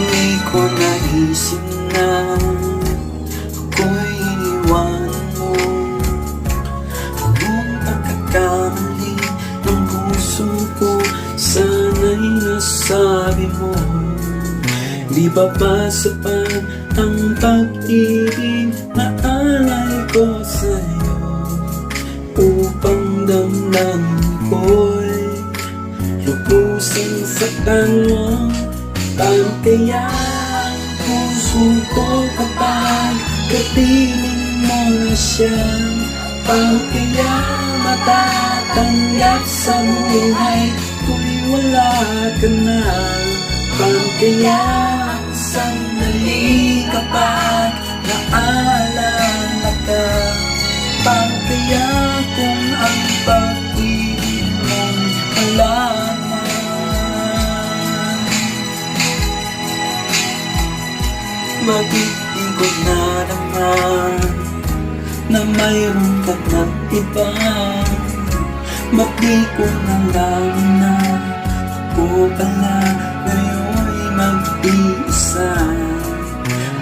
Di ko naisip na ako'y iniwanan mo. Anong pagkakamali ng puso ko, sana'y nasabi mo. Di ba ba sapat ang pag-ibig na alay ko sa'yo, upang damdamin ko'y lubusin sa kanmo? Paano kaya ang puso ko kapag kapiling mo na siya? Paano kaya matatanggap sa buhay ko'y wala ka na? Paano kaya sandali kapag naalala ka? Paano kaya kung ang pag-ibig mo'y wala na? Bakit ko na naman na mayroon ka ng iba? Ba't di ko nalaman na ako pala ngayon'y mag-iisa?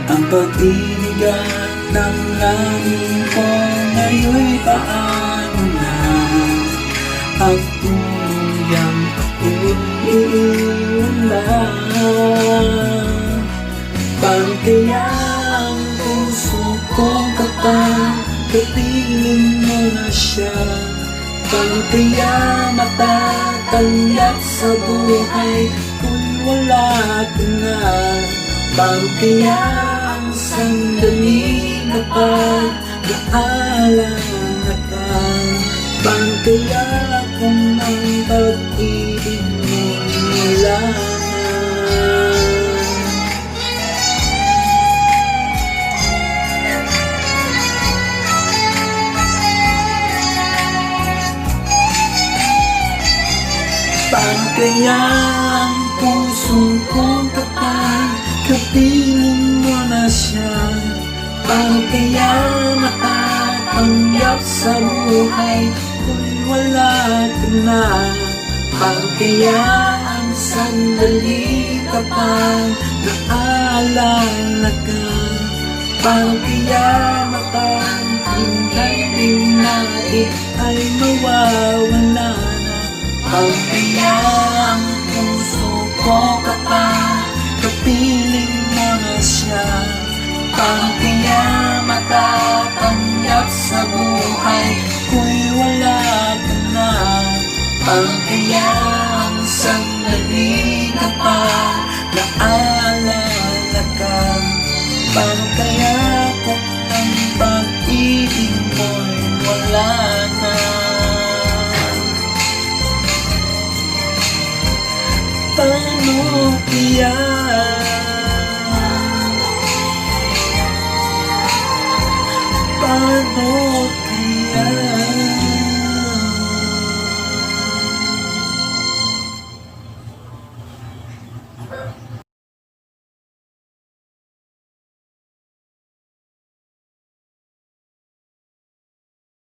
Ang pag-ibigan ng langit ko ngayon'y paano na? At tuluyang ako'y iiwan. Paano kaya ang puso ko kapag kapiling mo na siya? Paano kaya matatanggap sa buhay kung wala ka na? Paano kaya ang sandali kapag naalala ka? Paano kaya kung ang pag-ibig mo wala na? Paano kaya ang puso ko kapag kapiling mo na siya? Paano kaya matatanggap sa buhay kung wala ka na? Paano kaya ang sandali kapag naalala ka? Paano kaya matatanggap din natin ay mawawala na? Paano kaya ang puso ko kapag kapiling mo na siya? Paano kaya matatanggap sa buhay ko'y wala ka na? Paano kaya ang sandali kapag naalala ka? Paano kaya kung ang pag-ibig mo'y wala na? Paano kaya? Paano